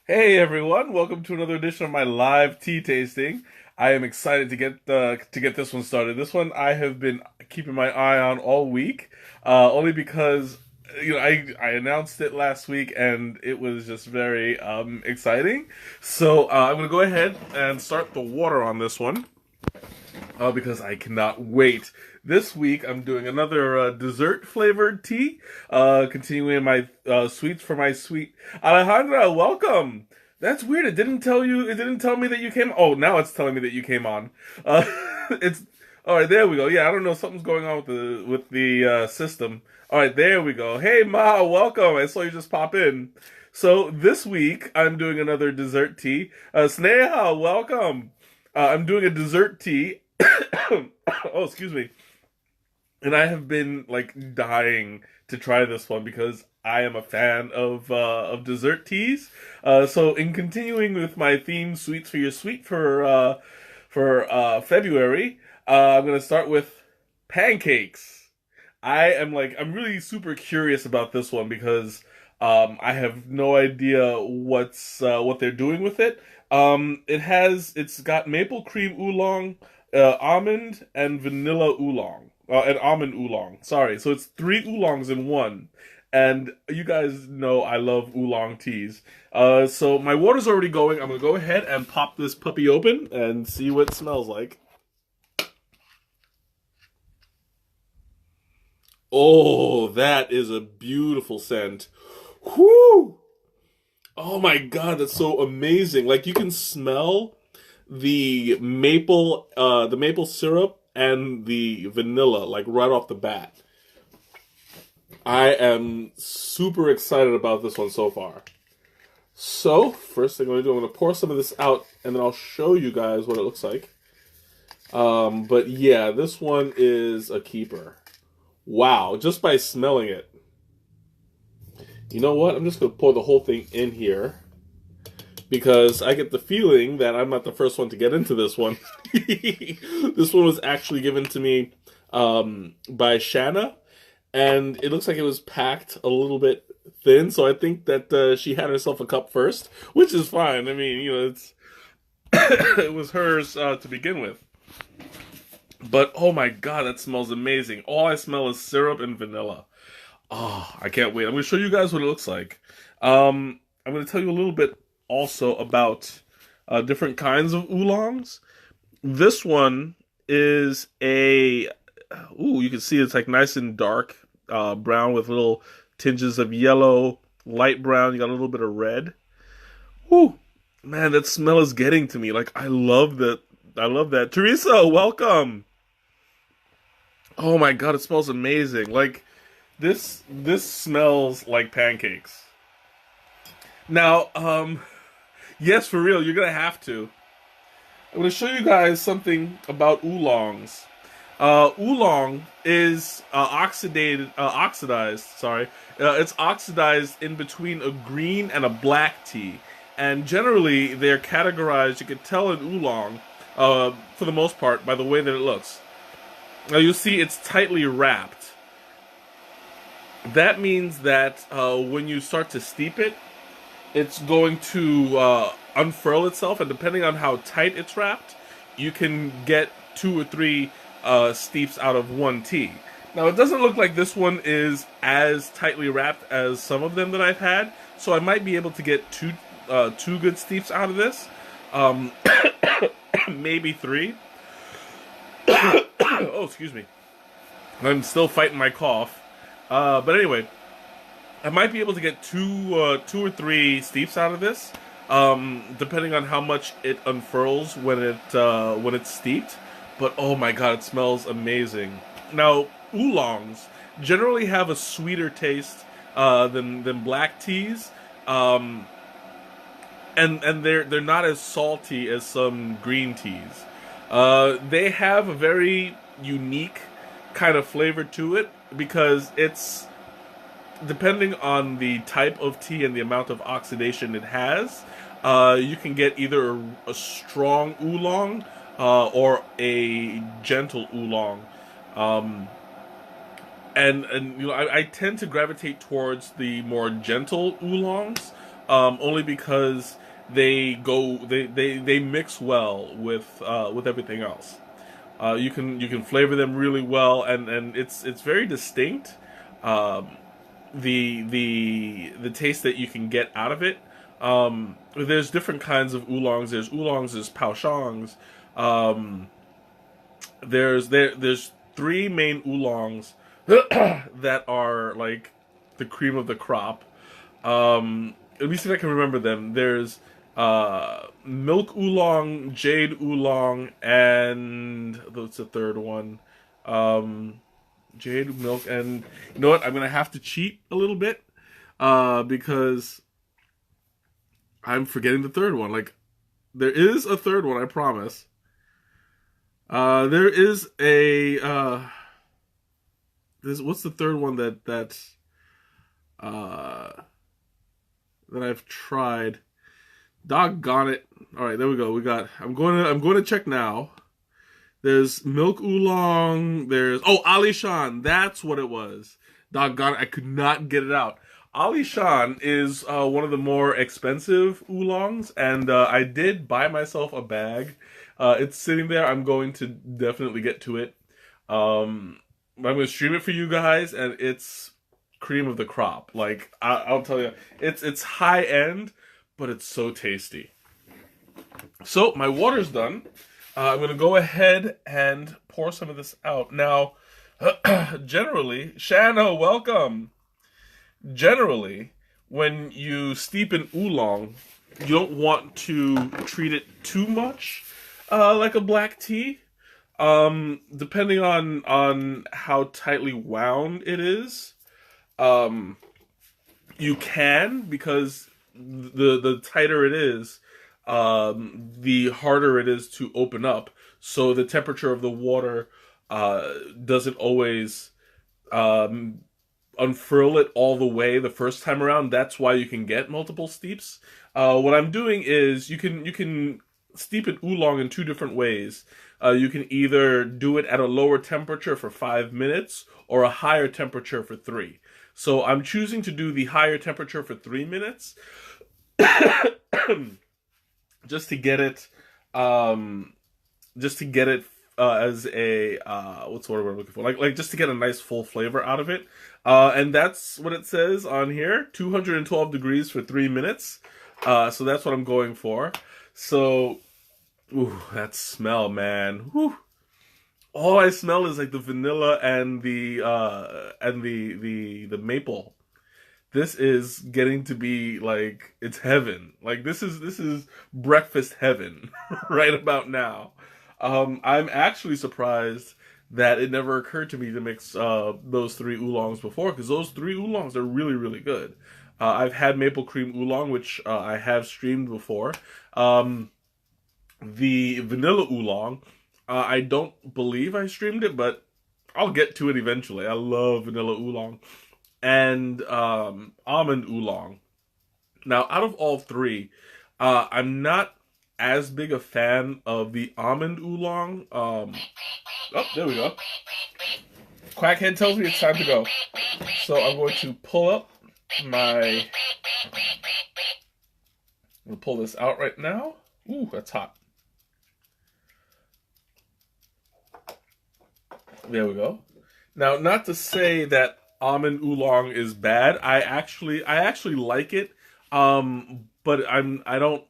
Hey everyone, welcome to another edition of my live tea tasting. I am excited to get this one started. This one I have been keeping my eye on all week, only because I announced it last week and it was just very exciting. So I'm gonna go ahead and start the water on this one because I cannot wait. This week I'm doing another dessert flavored tea, continuing my sweets for my sweet. Alejandra, welcome. That's weird. It didn't tell you. It didn't tell me that you came. Oh, now it's telling me that you came on. Uh, it's all right. There we go. Yeah, I don't know. Something's going on with the system. All right, there we go. Hey Ma, welcome. I saw you just pop in. So this week I'm doing another dessert tea. Sneha, welcome. I'm doing a dessert tea. Oh, excuse me. And I have been like dying to try this one because I am a fan of dessert teas. So in continuing with my theme, sweets for your sweet for February, I'm gonna start with pancakes. I'm really super curious about this one because I have no idea what they're doing with it. It's got maple cream oolong, almond and vanilla oolong. And almond oolong. Sorry. So it's three oolongs in one. And you guys know I love oolong teas. So my water's already going. I'm gonna go ahead and pop this puppy open and see what it smells like. Oh, that is a beautiful scent. Whoo! Oh my god, that's so amazing. Like you can smell the maple syrup and the vanilla like right off the bat. I am super excited about this one so far. So first thing I'm gonna do, I'm gonna pour some of this out and then I'll show you guys what it looks like. But yeah, this one is a keeper. Wow, just by smelling it. You know what? I'm just gonna pour the whole thing in here because I get the feeling that I'm not the first one to get into this one. This one was actually given to me by Shanna, and it looks like it was packed a little bit thin, so I think that she had herself a cup first, which is fine. I mean, it's it was hers to begin with. But oh my god, that smells amazing. All I smell is syrup and vanilla. Oh, I can't wait. I'm going to show you guys what it looks like. I'm going to tell you a little bit also about different kinds of oolongs. This one is ooh, you can see it's like nice and dark brown with little tinges of yellow, light brown. You got a little bit of red. Ooh, man, that smell is getting to me. Like, I love that. I love that. Teresa, welcome. Oh my god, it smells amazing. Like, this smells like pancakes. Now, yes, for real, you're gonna have to. I'm gonna show you guys something about oolongs. Oolong is oxidized. Sorry, it's oxidized in between a green and a black tea, and generally they're categorized. You can tell an oolong, for the most part, by the way that it looks. Now you'll see it's tightly wrapped. That means that when you start to steep it, it's going to unfurl itself, and depending on how tight it's wrapped, you can get two or three steeps out of one tea. Now, it doesn't look like this one is as tightly wrapped as some of them that I've had, so I might be able to get two good steeps out of this, um, maybe three. Oh, excuse me. I'm still fighting my cough. But anyway, I might be able to get two or three steeps out of this, depending on how much it unfurls when it's steeped. But oh my god, it smells amazing. Now, oolongs generally have a sweeter taste than black teas, and they're not as salty as some green teas. They have a very unique kind of flavor to it because it's depending on the type of tea and the amount of oxidation it has. You can get either a strong oolong or a gentle oolong. Um, and I tend to gravitate towards the more gentle oolongs only because they mix well with everything else. You can flavor them really well, and it's very distinct. Um, the taste that you can get out of it. There's different kinds of oolongs. There's oolongs. There's paoshongs. Um, there's three main oolongs that are like the cream of the crop. Let me see if I can remember them. There's milk oolong, jade oolong, and what's the third one? Jade, milk, and you know what? I'm gonna have to cheat a little bit because I'm forgetting the third one. Like, there is a third one, I promise. There is a what's the third one uh that I've tried? Doggone it! All right, there we go. I'm going to check now. There's milk oolong. There's Alishan. That's what it was. Doggone it! I could not get it out. Alishan is one of the more expensive oolongs, and I did buy myself a bag. It's sitting there. I'm going to definitely get to it. I'm going to stream it for you guys, and it's cream of the crop. Like, I'll tell you, it's high end, but it's so tasty. So my water's done. I'm going to go ahead and pour some of this out. Now, generally, Shano, welcome. Generally, when you steep an oolong, you don't want to treat it too much like a black tea. Depending on how tightly wound it is, you can, because the tighter it is, the harder it is to open up. So the temperature of the water doesn't always unfurl it all the way the first time around. That's why you can get multiple steeps. What I'm doing is you can steep an oolong in two different ways. You can either do it at a lower temperature for 5 minutes or a higher temperature for 3. So I'm choosing to do the higher temperature for 3 minutes, just to get it, as a what's the word I'm looking for? Like just to get a nice full flavor out of it. And that's what it says on here: 212 degrees for 3 minutes. So that's what I'm going for. So, ooh, that smell, man. Whew. All I smell is like the vanilla and the maple. This is getting to be like, it's heaven. Like, this is breakfast heaven right about now. I'm actually surprised that it never occurred to me to mix those three oolongs before, because those three oolongs are really, really good. I've had maple cream oolong, which I have streamed before. The vanilla oolong, I don't believe I streamed it, but I'll get to it eventually. I love vanilla oolong. And almond oolong. Now, out of all three, I'm not as big a fan of the almond oolong. Oh, there we go. Quackhead tells me it's time to go. So I'm going to pull up my... I'm going to pull this out right now. Ooh, that's hot. There we go. Now, not to say that almond oolong is bad. I actually like it, but I don't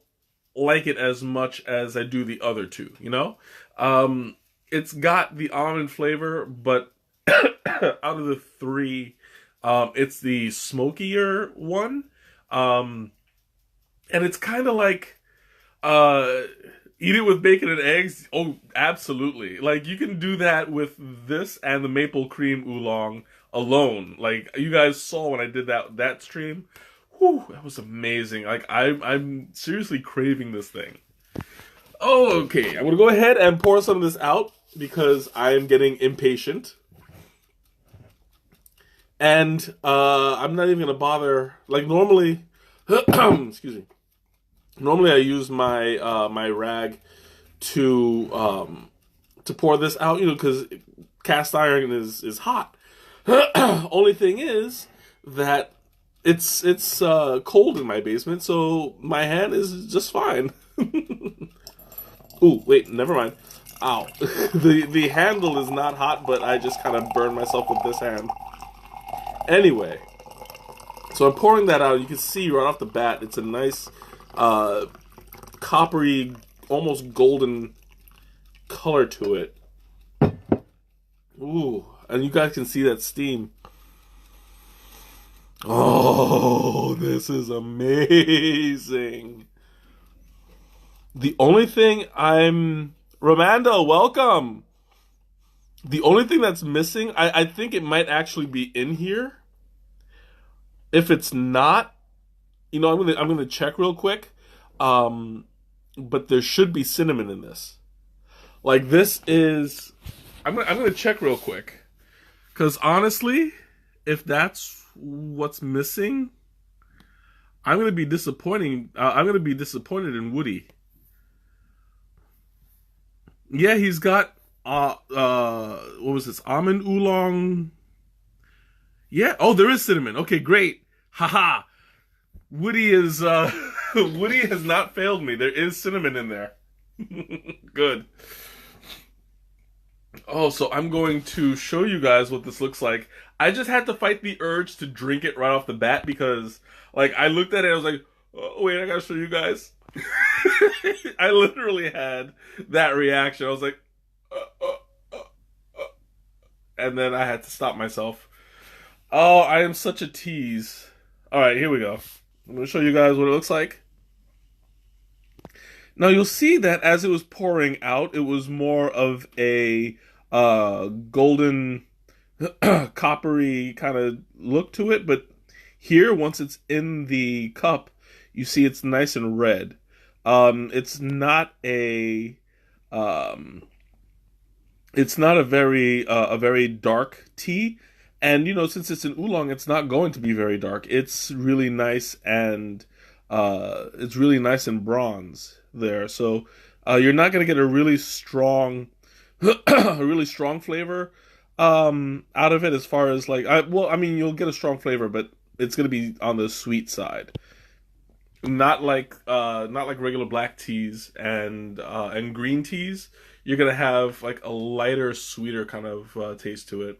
like it as much as I do the other two. You know, it's got the almond flavor, but out of the three, it's the smokier one, and it's kind of like eat it with bacon and eggs. Oh, absolutely! Like, you can do that with this and the maple cream oolong alone. Like, you guys saw when I did that stream. Whew, that was amazing. Like, I'm seriously craving this thing. Oh, okay. I'm gonna go ahead and pour some of this out because I am getting impatient. And I'm not even gonna bother. Like, normally, excuse me. Normally, I use my my rag to pour this out. You know, because cast iron is hot. Only thing is that it's cold in my basement, so my hand is just fine. Ooh, wait, never mind. Ow. The handle is not hot, but I just kind of burned myself with this hand. Anyway, so I'm pouring that out. You can see right off the bat, it's a nice coppery, almost golden color to it. Ooh, and you guys can see that steam. Oh, this is amazing. The only thing Romando, welcome. The only thing that's missing, I think it might actually be in here. If it's not, I'm gonna check real quick. But there should be cinnamon in this. Like this is, I'm gonna check real quick. Because honestly, if that's what's missing, I'm gonna be disappointing. I'm gonna be disappointed in Woody. Yeah, he's got what was this? Almond oolong. Yeah. Oh, there is cinnamon. Okay, great. Haha. Woody is Woody has not failed me. There is cinnamon in there. Good. Oh, so I'm going to show you guys what this looks like. I just had to fight the urge to drink it right off the bat because, like, I looked at it and I was like, oh, wait, I gotta show you guys. I literally had that reaction. I was like, and then I had to stop myself. Oh, I am such a tease. All right, here we go. I'm going to show you guys what it looks like. Now, you'll see that as it was pouring out, it was more of a golden, coppery kind of look to it. But here, once it's in the cup, you see it's nice and red. It's not a very dark tea. And, since it's an oolong, it's not going to be very dark. It's really nice and bronze there. So you're not going to get a really strong, flavor out of it as far as like, you'll get a strong flavor, but it's going to be on the sweet side. Not like regular black teas and green teas. You're going to have like a lighter, sweeter kind of taste to it.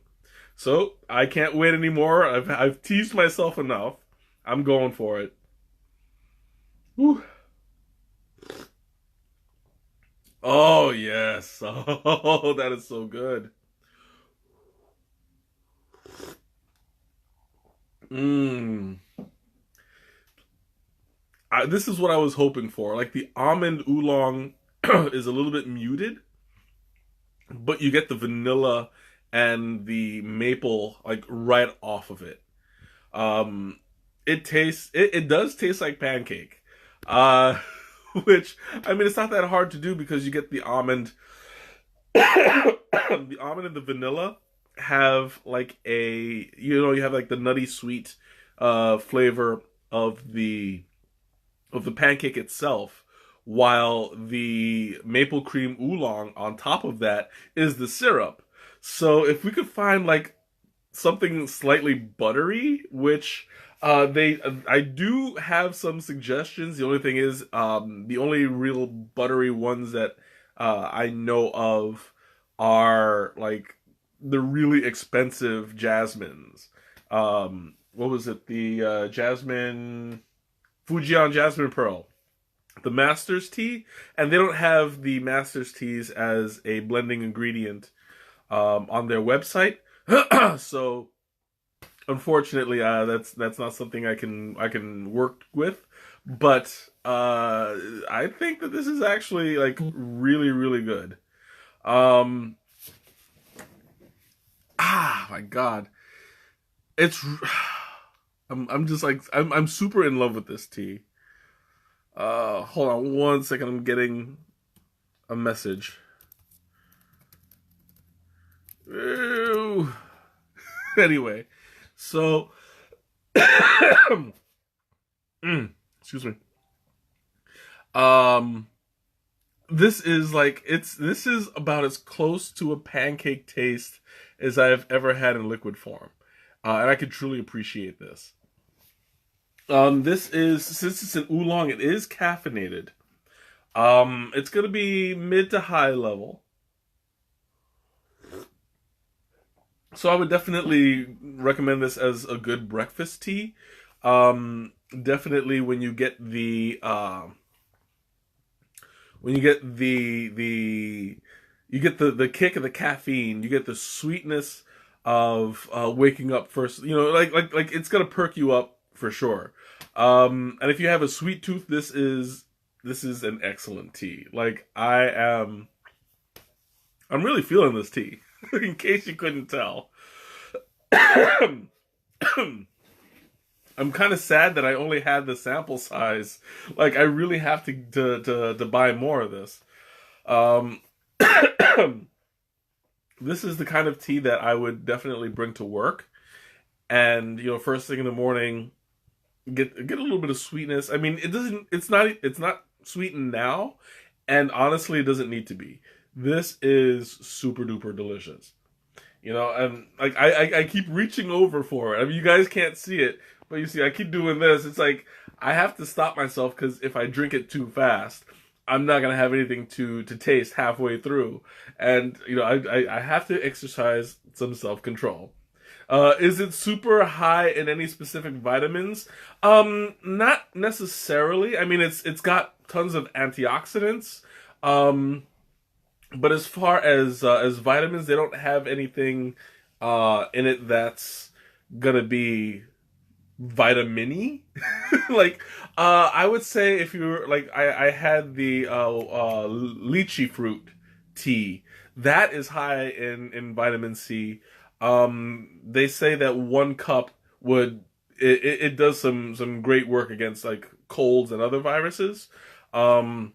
So, I can't wait anymore. I've teased myself enough. I'm going for it. Whew. Oh, yes. Oh, that is so good. This is what I was hoping for. Like, the almond oolong is a little bit muted, but you get the vanilla and the maple like right off of it. It does taste like pancake. Which it's not that hard to do because you get the almond the almond and the vanilla have like you have like the nutty sweet flavor of the pancake itself, while the maple cream oolong on top of that is the syrup. So if we could find like something slightly buttery, which I do have some suggestions. The only thing is, the only real buttery ones that I know of are like the really expensive jasmines. What was it? The jasmine, Fujian Jasmine Pearl, the Master's Tea, and they don't have the Master's Teas as a blending ingredient on their website. So unfortunately, that's not something I can work with. But I think that this is actually like really, really good. My God, I'm just like I'm super in love with this tea. Hold on one second. I'm getting a message. Ew. Anyway, so excuse me. This is about as close to a pancake taste as I've ever had in liquid form, and I can truly appreciate this. This is, since it's an oolong, it is caffeinated. It's gonna be mid to high level. So I would definitely recommend this as a good breakfast tea. Definitely when you get the kick of the caffeine, you get the sweetness of waking up first. You know, like it's gonna perk you up for sure. And if you have a sweet tooth, this is an excellent tea. Like I'm really feeling this tea. In case you couldn't tell. I'm kind of sad that I only had the sample size. Like I really have to buy more of this. Um, this is the kind of tea that I would definitely bring to work, and first thing in the morning, get a little bit of sweetness. I mean, it's not sweetened now, and honestly, it doesn't need to be. This is super duper delicious. And like I keep reaching over for it. I mean, you guys can't see it, but you see, I keep doing this. It's like I have to stop myself because if I drink it too fast, I'm not gonna have anything to taste halfway through, and I have to exercise some self control. Is it super high in any specific vitamins? Not necessarily. I mean, it's got tons of antioxidants. But as far as vitamins, they don't have anything in it that's gonna be vitamin-y. Like I would say if you're like I had the lychee fruit tea that is high in vitamin C. They say that 1 cup it does some great work against like colds and other viruses. So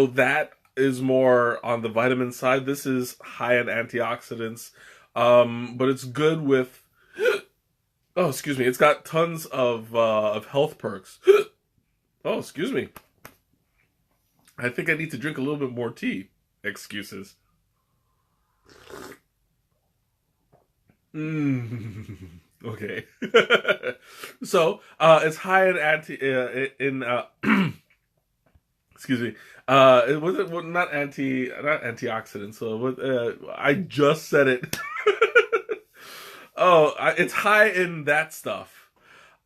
that is more on the vitamin side. This is high in antioxidants, but it's good with. Oh, excuse me. It's got tons of health perks. Oh, excuse me. I think I need to drink a little bit more tea. Excuses. Okay. So it's high in excuse me. It wasn't not antioxidants. So I just said it. Oh, it's high in that stuff.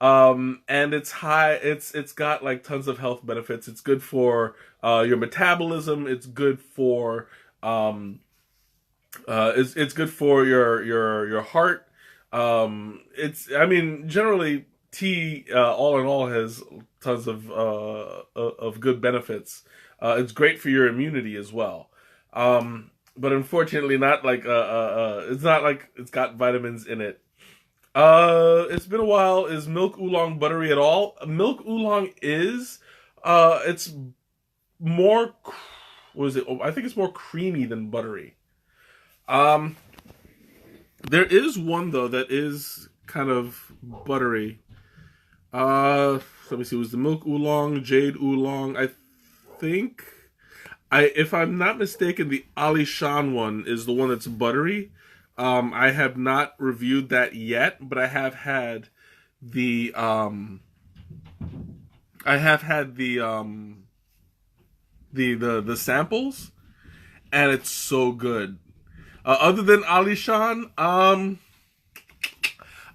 And it's high. It's got like tons of health benefits. It's good for your metabolism. It's good for it's good for your heart. I mean, generally tea, all in all, has tons of good benefits. It's great for your immunity as well. But unfortunately, not like it's not like it's got vitamins in it. It's been a while. Is milk oolong buttery at all? Milk oolong is. It's more. What is it? I think it's more creamy than buttery. There is one though that is kind of buttery. Let me see. It was the milk oolong, jade oolong? I think. If I'm not mistaken, the Ali Shan one is the one that's buttery. I have not reviewed that yet, but I have had the the samples, and it's so good. Other than Ali Shan, I'm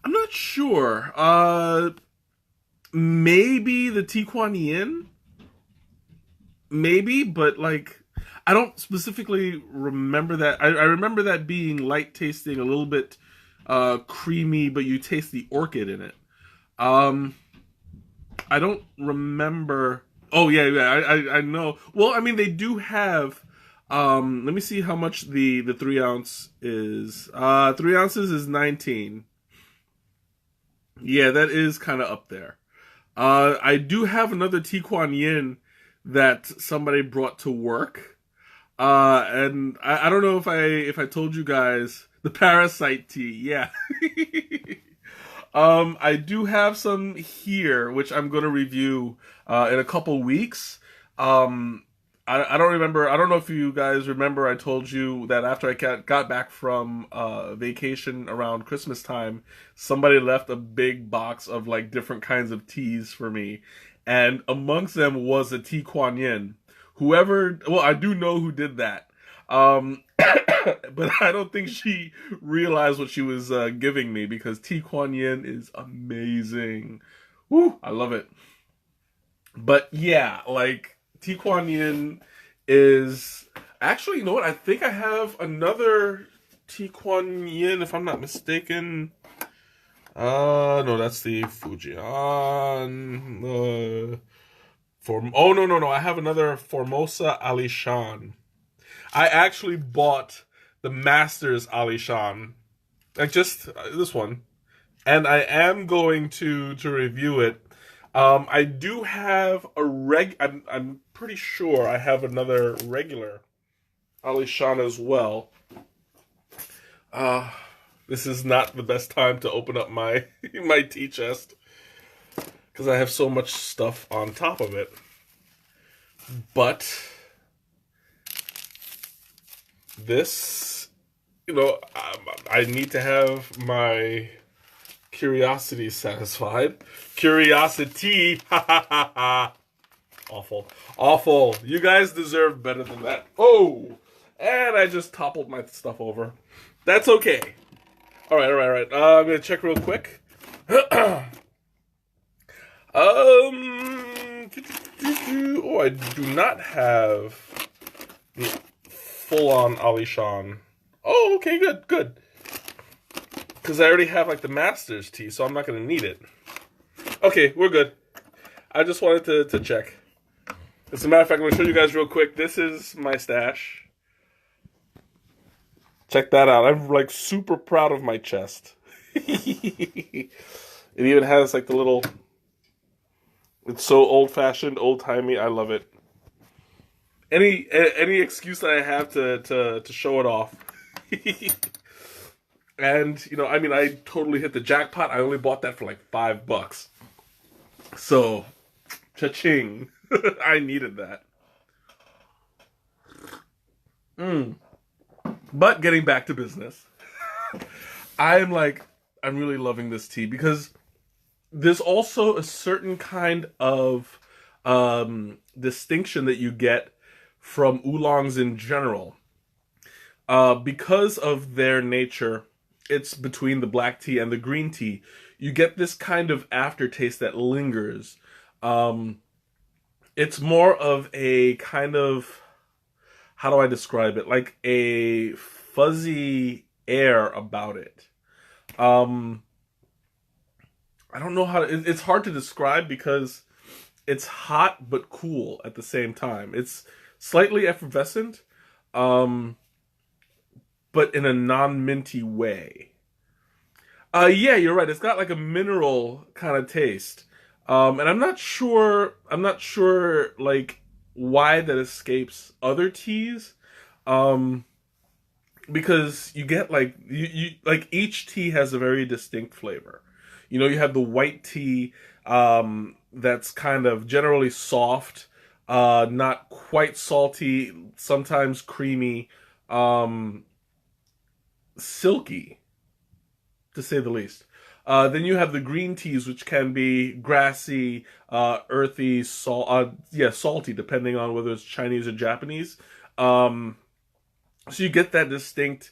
not sure. Maybe the Tiquan Yin. Maybe, but like I don't specifically remember that. I remember that being light tasting, a little bit creamy, but you taste the orchid in it. I don't remember. Oh yeah, I know. Well, I mean they do have. Let me see how much the 3 ounce is. 3 ounces is 19. Yeah, that is kind of up there. I do have another Tiquan Yin that somebody brought to work, and I don't know if I told you guys the parasite tea. Yeah, I do have some here, which I'm going to review in a couple weeks. I don't remember. I don't know if you guys remember. I told you that after I got back from vacation around Christmas time, somebody left a big box of like different kinds of teas for me, and amongst them was a tea Kuan Yin. Whoever, well, I do know who did that, but I don't think she realized what she was giving me because tea Kuan Yin is amazing. Woo, I love it. But yeah, like tea Kuan Yin is actually, you know what? I think I have another tea Kuan Yin, if I'm not mistaken. No, that's the Fujian. Oh no, I have another Formosa Alishan. I actually bought the Masters Alishan, like just this one, and I am going to review it. I do have a I'm pretty sure I have another regular Alishan as well. Uh, this is not the best time to open up my my tea chest because I have so much stuff on top of it. But this, I need to have my curiosity satisfied. Curiosity, ha ha ha ha. Awful, awful. You guys deserve better than that. Oh, and I just toppled my stuff over. That's okay. All right. I'm gonna check real quick. Oh, I do not have the full-on Alishan. Oh, okay, good. Because I already have like the Masters tea, so I'm not gonna need it. Okay, we're good. I just wanted to check. As a matter of fact, I'm gonna show you guys real quick. This is my stash. Check that out. I'm like super proud of my chest. It even has like the little. It's so old-fashioned, old-timey. I love it. Any excuse that I have to show it off. And I mean, I totally hit the jackpot. I only bought that for like $5. So, cha-ching! I needed that. But getting back to business, I'm really loving this tea because there's also a certain kind of distinction that you get from oolongs in general. Because of their nature, it's between the black tea and the green tea. You get this kind of aftertaste that lingers. It's more of a kind of, how do I describe it? Like a fuzzy air about it. I don't know how to, it's hard to describe because it's hot but cool at the same time. It's slightly effervescent, but in a non-minty way. Yeah, you're right. It's got like a mineral kind of taste. And I'm not sure like why that escapes other teas. Because you get like you like each tea has a very distinct flavor. You have the white tea that's kind of generally soft, not quite salty, sometimes creamy, silky, to say the least. Then you have the green teas, which can be grassy, earthy, salty, depending on whether it's Chinese or Japanese. So you get that distinct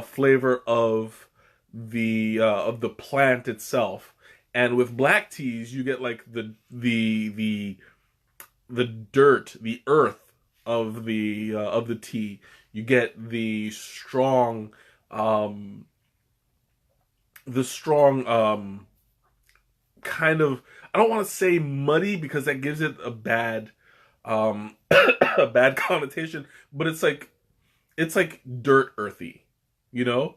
flavor of the plant itself, and with black teas you get like the dirt, the earth of the tea. You get the strong kind of, I don't want to say muddy because that gives it a bad a bad connotation, but it's like dirt earthy, you know?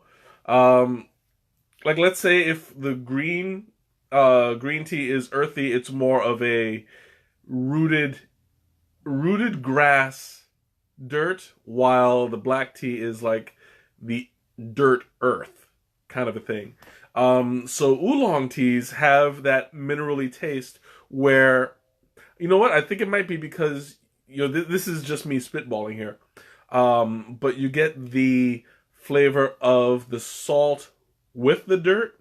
Like let's say if the green tea is earthy, it's more of a rooted grass dirt, while the black tea is like the dirt earth kind of a thing. So oolong teas have that minerally taste where, you know what? I think it might be because this is just me spitballing here. But you get the flavor of the salt with the dirt,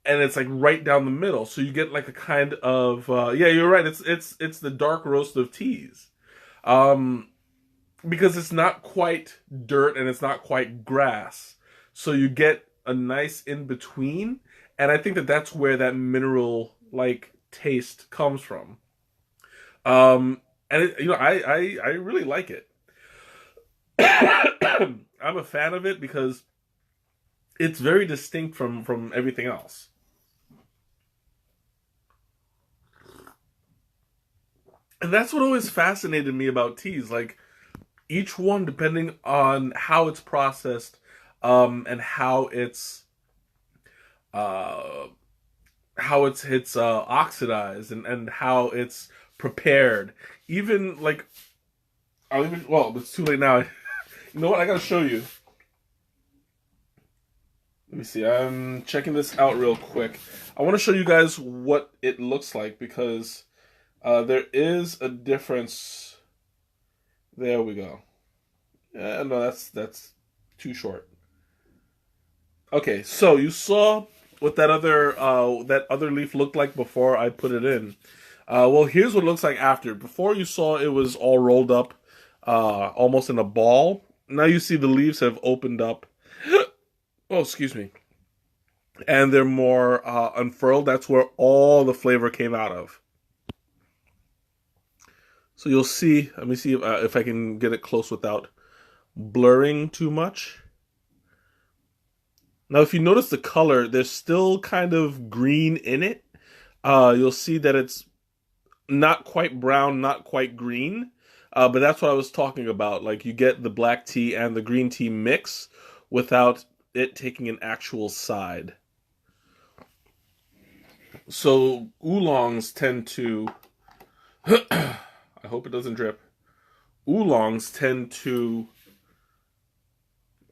and it's like right down the middle. So you get like a kind of yeah, you're right. It's the dark roast of teas, because it's not quite dirt and it's not quite grass. So you get a nice in between, and I think that's where that mineral like taste comes from. And I really like it. I'm a fan of it because it's very distinct from everything else. And that's what always fascinated me about teas. Like, each one, depending on how it's processed, and uh, how it's oxidized, and how it's prepared. Even like, well, it's too late now. You know what? I gotta show you. Let me see. I'm checking this out real quick. I want to show you guys what it looks like because there is a difference. There we go. No, that's too short. Okay, so you saw what that other leaf looked like before I put it in. Well, here's what it looks like after. Before you saw it was all rolled up, almost in a ball. Now you see the leaves have opened up. Oh, excuse me. And they're more unfurled. That's where all the flavor came out of. So you'll see. Let me see if I can get it close without blurring too much. Now, if you notice the color, there's still kind of green in it. You'll see that it's not quite brown, not quite green. But that's what I was talking about. Like, you get the black tea and the green tea mix without it taking an actual side. So oolongs tend to... I hope it doesn't drip. Oolongs tend to...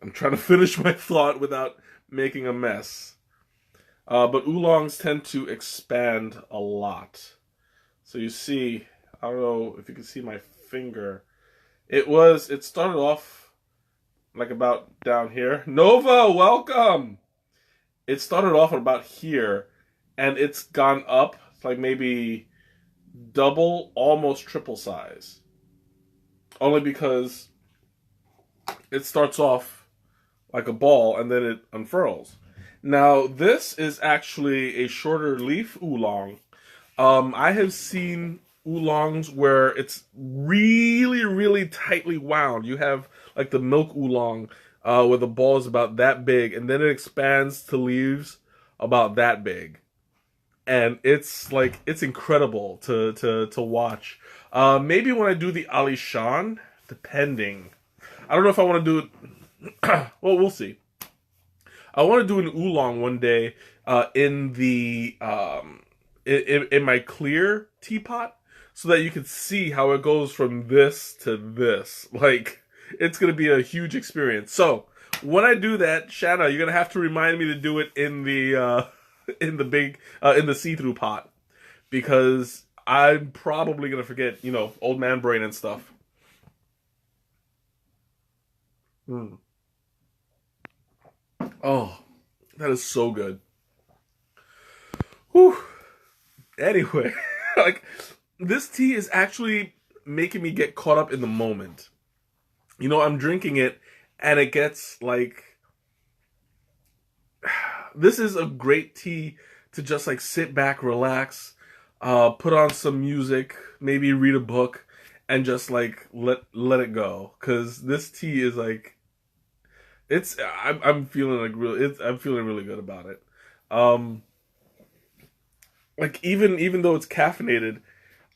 I'm trying to finish my thought without making a mess. But oolongs tend to expand a lot. So you see, I don't know if you can see my finger. It started off like about down here. Nova, welcome! It started off about here, and it's gone up like maybe double, almost triple size. Only because it starts off like a ball and then it unfurls. Now, this is actually a shorter leaf oolong. I have seen oolongs where it's really, really tightly wound. You have like the milk oolong, where the ball is about that big, and then it expands to leaves about that big. And it's incredible to watch. Maybe when I do the Alishan, depending. I don't know if I want to do it. Well, we'll see. I want to do an oolong one day in the in my clear teapot, so that you can see how it goes from this to this. Like, it's gonna be a huge experience. So when I do that, Shanna, you're gonna have to remind me to do it in the in the see-through pot, because I'm probably gonna forget, old man brain and stuff. Oh, that is so good. Whew. Anyway, like, this tea is actually making me get caught up in the moment. I'm drinking it, and it gets like... This is a great tea to just like sit back, relax, put on some music, maybe read a book, and just like let it go. Because this tea is like... I'm feeling like I'm feeling really good about it. Like, even though it's caffeinated,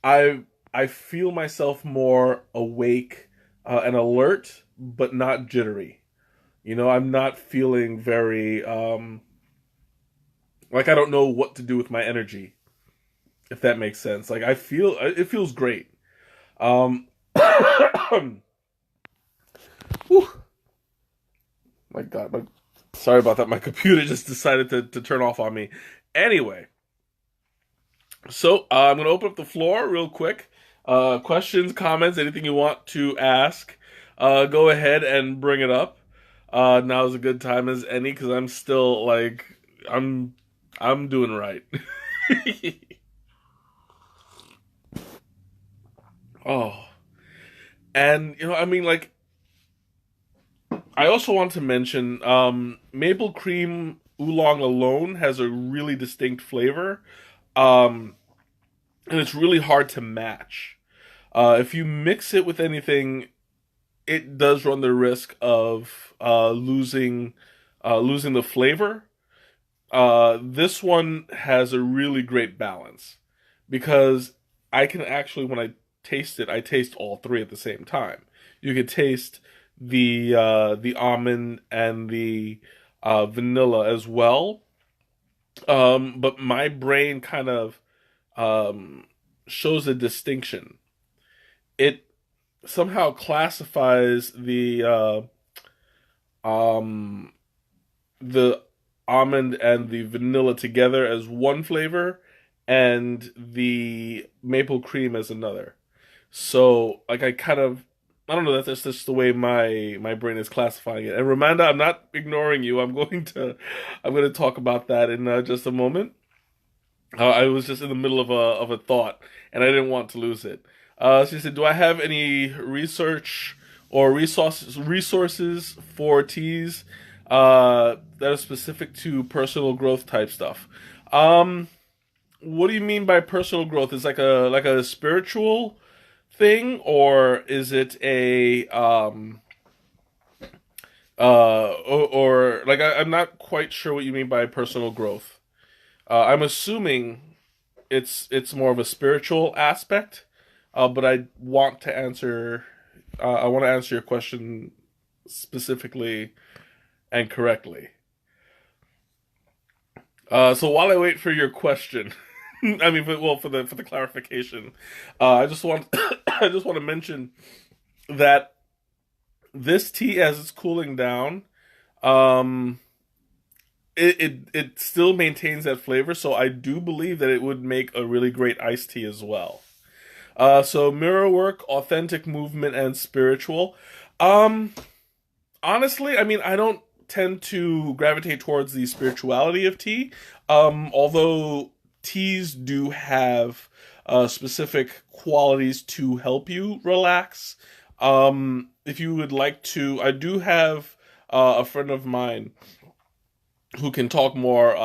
I feel myself more awake and alert, but not jittery. I'm not feeling very like I don't know what to do with my energy, if that makes sense. Like, it feels great. Whew. My God, sorry about that. My computer just decided to turn off on me. Anyway, so I'm going to open up the floor real quick. Questions, comments, anything you want to ask, go ahead and bring it up. Now is a good time as any because I'm still like I'm I'm doing right. Oh, and I mean, like I also want to mention maple cream oolong alone has a really distinct flavor, um, and it's really hard to match. If you mix it with anything, it does run the risk of losing the flavor. This one has a really great balance because I can actually, when I taste it, I taste all three at the same time. You can taste the almond and the vanilla as well. But my brain kind of um, shows a distinction. It somehow classifies um, the almond and the vanilla together as one flavor and the maple cream as another. So like I don't know, that's just the way my brain is classifying it. And Ramanda, I'm not ignoring you. I'm going to talk about that in just a moment. I was just in the middle of a thought and I didn't want to lose it. She said, "Do I have any research or resources for teas that are specific to personal growth type stuff?" Um, what do you mean by personal growth? Is like a spiritual thing, or is it a or I'm not quite sure what you mean by personal growth. I'm assuming it's more of a spiritual aspect, but I want to answer your question specifically and correctly. So while I wait for your question, I mean, well, for the clarification, I just want I just want to mention that this tea, as it's cooling down, um, it still maintains that flavor. So I do believe that it would make a really great iced tea as well. So mirror work, authentic movement, and spiritual. Um, Honestly, I mean, I don't tend to gravitate towards the spirituality of tea. Although teas do have specific qualities to help you relax. If you would like to, I do have a friend of mine who can talk more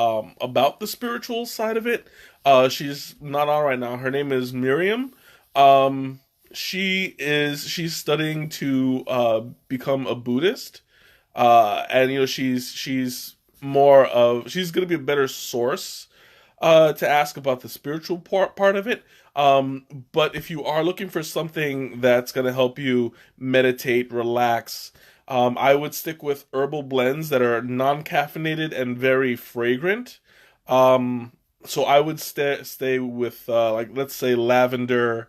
about the spiritual side of it. She's not on right now. Her name is Miriam. Um, she's studying to become a Buddhist, and she's gonna be a better source to ask about the spiritual part of it. But if you are looking for something that's gonna help you meditate, relax, I would stick with herbal blends that are non-caffeinated and very fragrant. So I would stay with like let's say lavender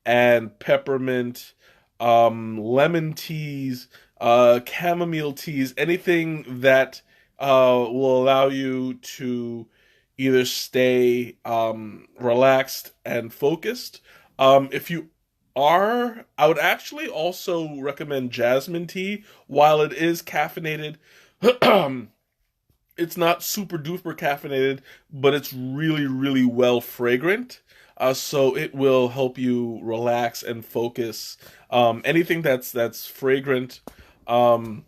and peppermint, lemon teas, chamomile teas, anything that will allow you to either stay relaxed and focused. If you are, I would actually also recommend jasmine tea. While it is caffeinated, it's not super duper caffeinated, but it's really, really well fragrant. So it will help you relax and focus. Anything that's fragrant. Um,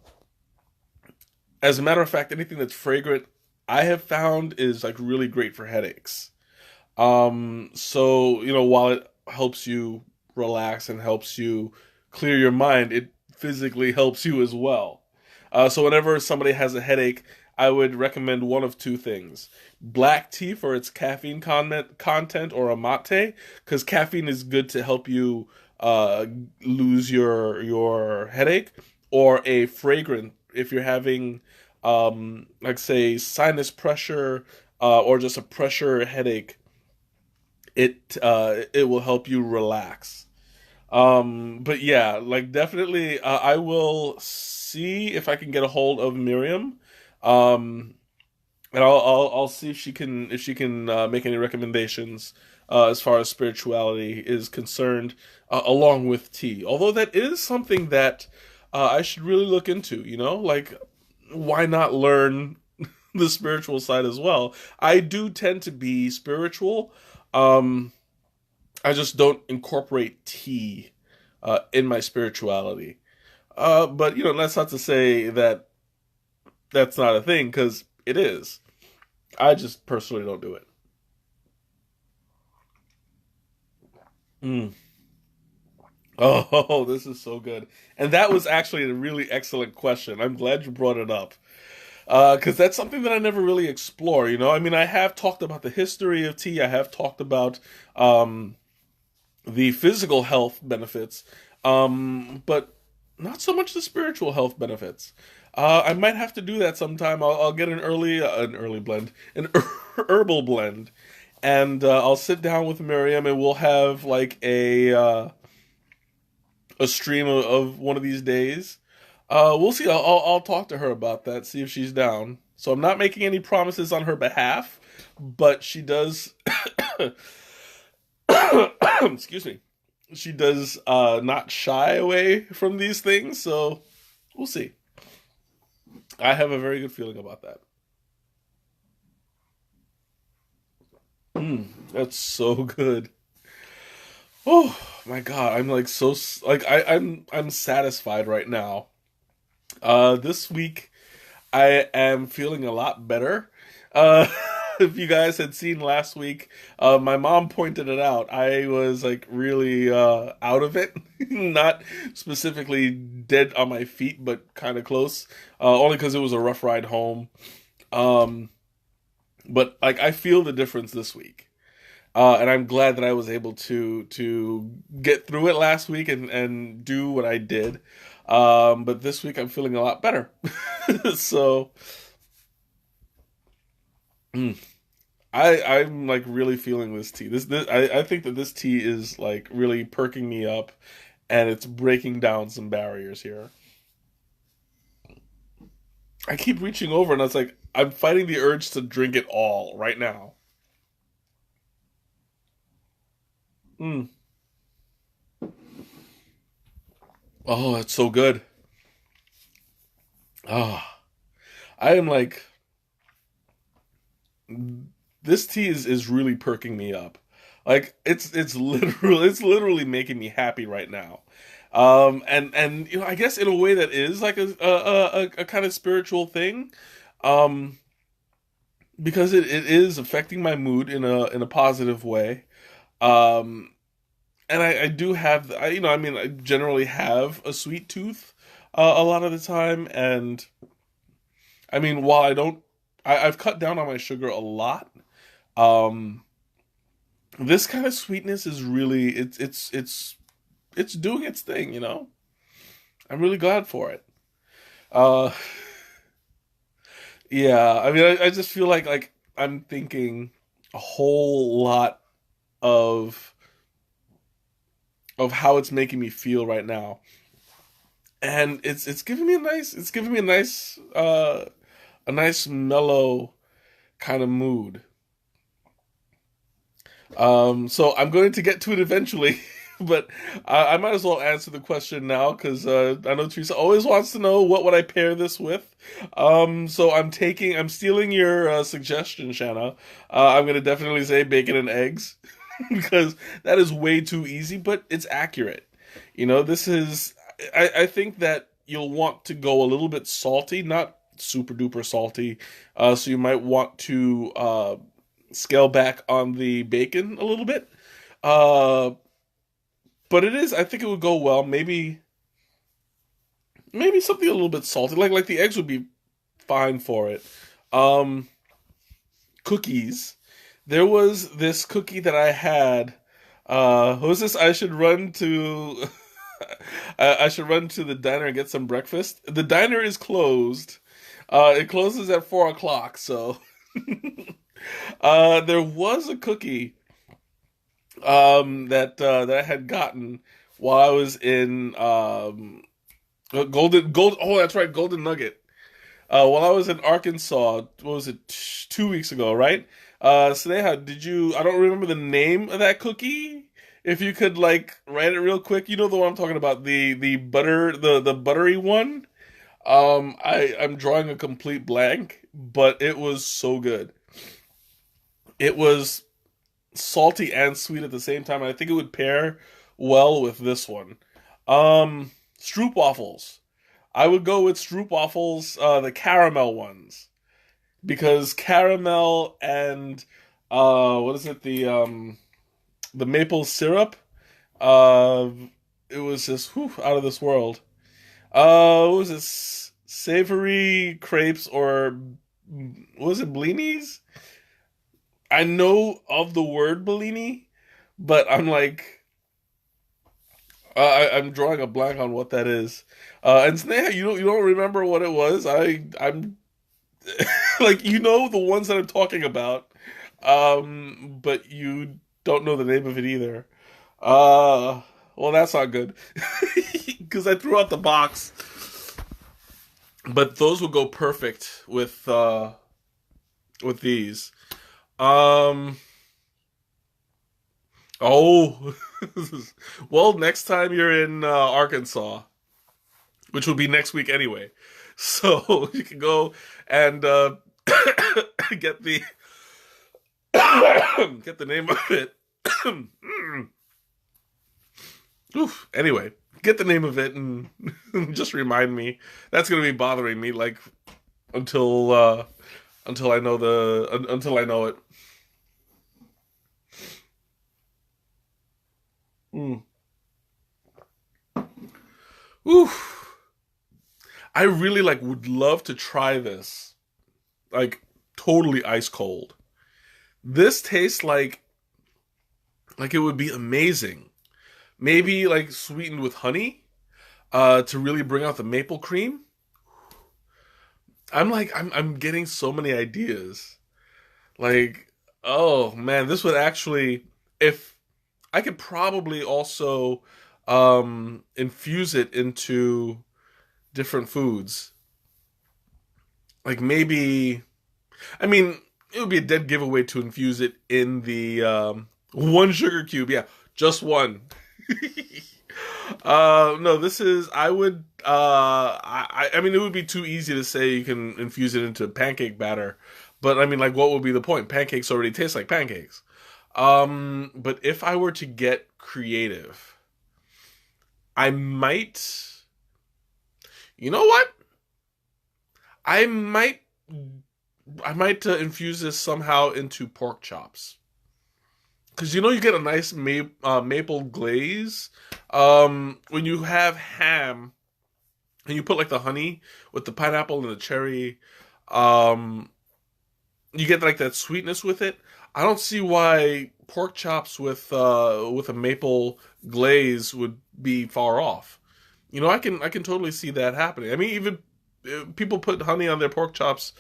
as a matter of fact, anything that's fragrant, I have found is like really great for headaches. So while it helps you relax and helps you clear your mind, it physically helps you as well. So whenever somebody has a headache, I would recommend one of two things: black tea for its caffeine content, or a mate, because caffeine is good to help you uh, lose your headache, or a fragrant if you're having like say sinus pressure or just a pressure headache. It will help you relax. But yeah, like definitely, I will see if I can get a hold of Miriam, and I'll see if she can make any recommendations as far as spirituality is concerned, along with tea. Although that is something that I should really look into, like, why not learn the spiritual side as well? I do tend to be spiritual. Um, I just don't incorporate tea in my spirituality. But, that's not to say that that's not a thing, because it is. I just personally don't do it. Mm. Oh, this is so good. And that was actually a really excellent question. I'm glad you brought it up. Because that's something that I never really explore, I mean, I have talked about the history of tea. I have talked about the physical health benefits, but not so much the spiritual health benefits. I might have to do that sometime. I'll get an early blend, an herbal blend, and I'll sit down with Miriam and we'll have like a stream of one of these days. We'll see. I'll talk to her about that. See if she's down. So I'm not making any promises on her behalf, but she does. Excuse me. She does not shy away from these things. So we'll see. I have a very good feeling about that. That's so good. Oh my god, I'm like like I'm satisfied right now. This week I am feeling a lot better. Uh, if you guys had seen last week, my mom pointed it out. I was like really out of it, not specifically dead on my feet, but kind of close. Only because it was a rough ride home. Um, but like I feel the difference this week. And I'm glad that I was able to get through it last week and do what I did. But this week I'm feeling a lot better. So mm, I'm like really feeling this tea. I think that this tea is like really perking me up, and it's breaking down some barriers here. I keep reaching over, and it's like I'm fighting the urge to drink it all right now. Mm. Oh, that's so good. Ah, I am like this tea is really perking me up. Like it's literally making me happy right now. And I guess in a way that is like a kind of spiritual thing. Um, because it is affecting my mood in a positive way. Um, and I do have I mean I generally have a sweet tooth a lot of the time, and I mean while I've cut down on my sugar a lot. Um, this kind of sweetness is really it's doing its thing. I'm really glad for it. Uh, yeah, I mean, I just feel like I'm thinking a whole lot of how it's making me feel right now, and it's giving me a nice mellow kind of mood. So I'm going to get to it eventually, but I might as well answer the question now because I know Teresa always wants to know what would I pair this with. So I'm stealing your suggestion, Shanna. I'm going to definitely say bacon and eggs because that is way too easy, but it's accurate. This is. I think that you'll want to go a little bit salty, not super duper salty. So you might want to scale back on the bacon a little bit. Uh, but I think it would go well. Maybe something a little bit salty. Like the eggs would be fine for it. Um, Cookies. There was this cookie that I had. What was this? I should run to. I should run to the diner and get some breakfast. The diner is closed. It closes at 4 o'clock. So, there was a cookie that I had gotten while I was in Golden Gold. Oh, that's right, Golden Nugget. While I was in Arkansas, what was it, 2 weeks ago, right? Sneha, did you? I don't remember the name of that cookie. If you could like write it real quick, you know the one I'm talking about, the butter, the buttery one. I'm drawing a complete blank, but it was so good. It was salty and sweet at the same time, and I think it would pair well with this one. Stroop waffles. I would go with Stroop waffles, the caramel ones, because caramel and what is it, the maple syrup, uh, it was just whew, out of this world. What was this, savory crepes, or was it blinis? I know of the word Bellini, but I'm like, I'm drawing a blank on what that is. And Sneha, you don't remember what it was? I'm like, you know the ones that I'm talking about, but you don't know the name of it either. Well, that's not good because I threw out the box. But those would go perfect with these. Um, oh, well, next time you're in Arkansas, which will be next week anyway, so you can go and get the get the name of it. Oof. Anyway, get the name of it and just remind me. That's gonna be bothering me like until until I know until I know it. Mm. Oof. I really like would love to try this. Like totally ice cold. This tastes like it would be amazing. Maybe like sweetened with honey to really bring out the maple cream. I'm getting so many ideas. Like, oh man, this would actually, if I could probably also infuse it into different foods. Like maybe, I mean, it would be a dead giveaway to infuse it in the one sugar cube. Yeah, just one. No, this is, I would, I mean, it would be too easy to say you can infuse it into pancake batter, but I mean, like, what would be the point? Pancakes already taste like pancakes. But if I were to get creative, I might, you know what? I might, I might infuse this somehow into pork chops. Because you know you get a nice maple glaze when you have ham and you put like the honey with the pineapple and the cherry. Um, you get like that sweetness with it. I don't see why pork chops with a maple glaze would be far off. You know, I can totally see that happening. I mean, even people put honey on their pork chops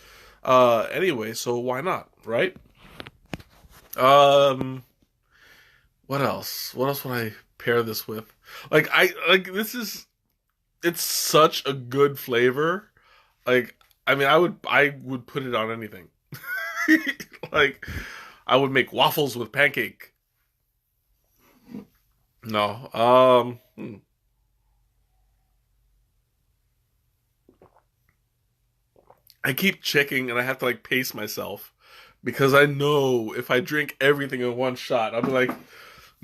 anyway, so why not, right? Um, what else? What else would I pair this with? Like this is, it's such a good flavor. Like I mean, I would put it on anything. Like I would make waffles with pancake. No. I keep checking and I have to like pace myself because I know if I drink everything in one shot, I'll be like, all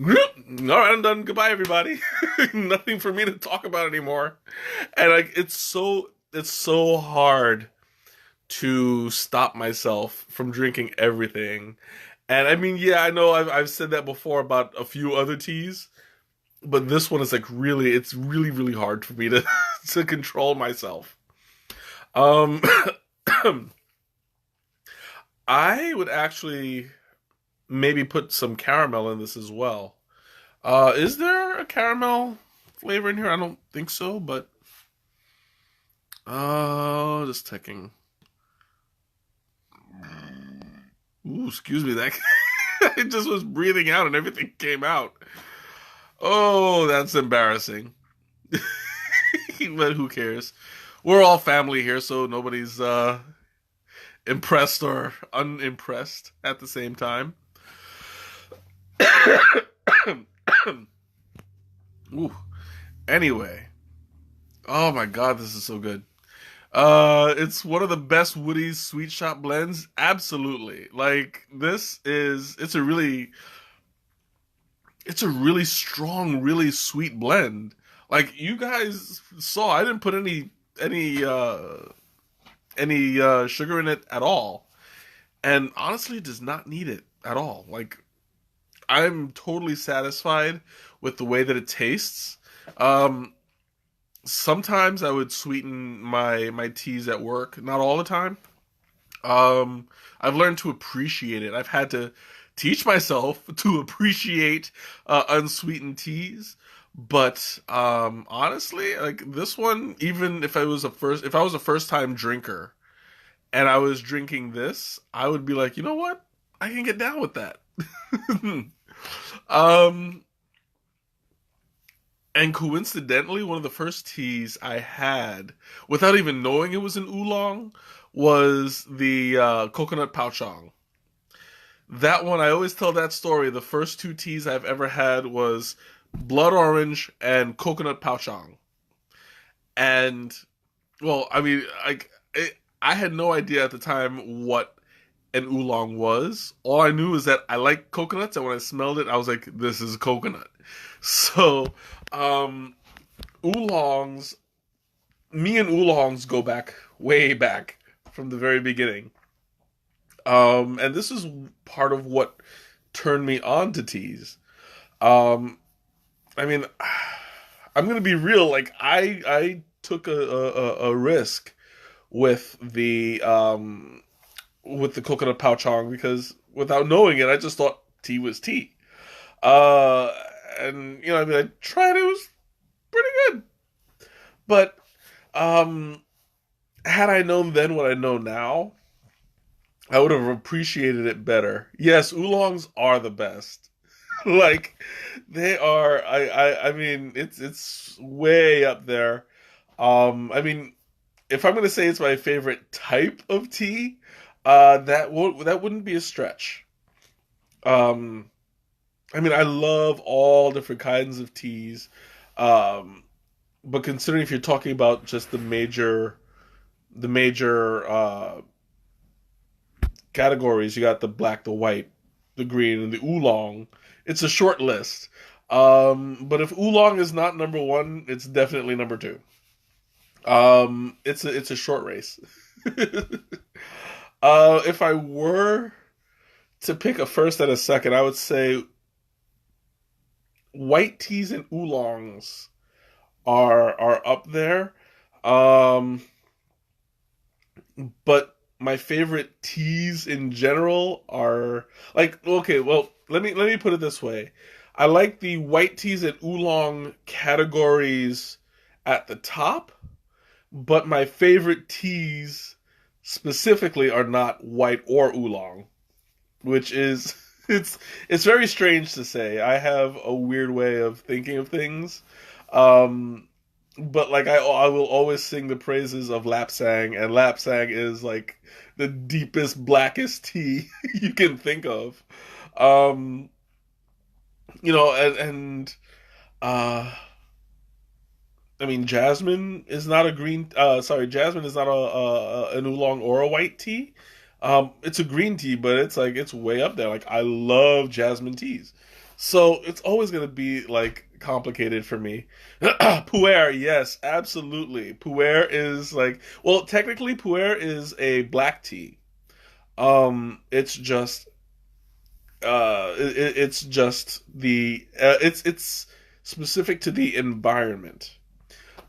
right, I'm done. Goodbye, everybody. Nothing for me to talk about anymore. And like, it's so hard to stop myself from drinking everything. And I mean, yeah, I know I've said that before about a few other teas, but this one is like really, it's really, really hard for me to to control myself. Um, I would actually maybe put some caramel in this as well. Is there a caramel flavor in here? I don't think so, but just checking. Ooh, excuse me, that I just was breathing out and everything came out. Oh, that's embarrassing. But who cares? We're all family here, so nobody's impressed or unimpressed at the same time. Ooh. Anyway, oh my god, this is so good. It's one of the best Woody's Sweet Shop blends. Absolutely. Like this is it's a really strong, really sweet blend. Like you guys saw, I didn't put any sugar in it at all. And honestly it does not need it at all. Like I'm totally satisfied with the way that it tastes. Um Sometimes I would sweeten my teas at work, not all the time. I've learned to appreciate it. I've had to teach myself to appreciate unsweetened teas. But honestly, like this one, even if I was a first time drinker and I was drinking this, I would be like, you know what, I can get down with that. um, and coincidentally, one of the first teas I had, without even knowing it was an oolong, was the coconut pouchong. That one, I always tell that story. The first two teas I've ever had was blood orange and coconut pouchong. And, well, I mean, I had no idea at the time what an oolong was. All I knew is that I like coconuts, and when I smelled it, I was like, this is coconut. So, um, oolongs, me and oolongs go back, way back, from the very beginning. And this is part of what turned me on to teas. Um, I mean, I'm gonna be real. Like I took a risk with the coconut pouchong because without knowing it, I just thought tea was tea. Uh, and I mean, I tried it, it was pretty good. But um, had I known then what I know now, I would have appreciated it better. Yes, oolongs are the best. Like they are. I mean, it's way up there. I mean, if I'm gonna say it's my favorite type of tea, that wouldn't be a stretch. Um, I mean, I love all different kinds of teas. Um, but considering if you're talking about just the major categories, you got the black, the white, the green, and the oolong. It's a short list. But if oolong is not number one, it's definitely number two. It's a short race. If I were to pick a first and a second, I would say white teas and oolongs are up there. Um, but my favorite teas in general are like okay, well, let me put it this way. I like the white teas and oolong categories at the top, but my favorite teas specifically are not white or oolong, which is it's very strange to say. I have a weird way of thinking of things. Um but like I will always sing the praises of lapsang, and lapsang is like the deepest blackest tea you can think of. Um and uh I mean, jasmine is not a green. Sorry, jasmine is not an oolong or a white tea. It's a green tea, but it's way up there. Like I love jasmine teas, so it's always gonna be like complicated for me. Pu'er, yes, absolutely. Pu'er is like, well, technically, pu'er is a black tea. It's just it's just it's specific to the environment.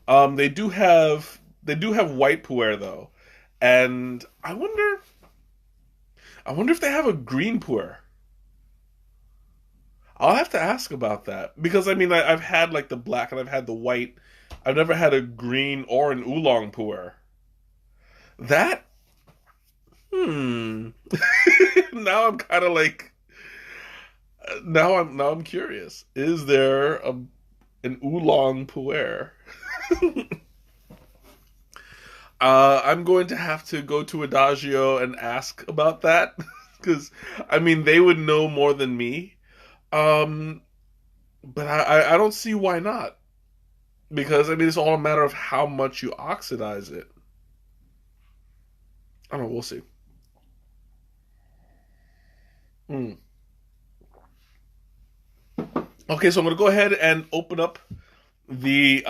They do have white pu'er though, and I wonder if they have a green pu'er. I'll have to ask about that because I mean I've had like the black and I've had the white. I've never had a green or an oolong pu'er. That hmm. Now I'm kind of like now I'm curious. Is there an oolong pu'er? I'm going to have to go to Adagio and ask about that because I mean they would know more than me. Um, but I don't see why not because I mean it's all a matter of how much you oxidize it. I don't know. We'll see. Mm. Okay, so I'm gonna go ahead and open up the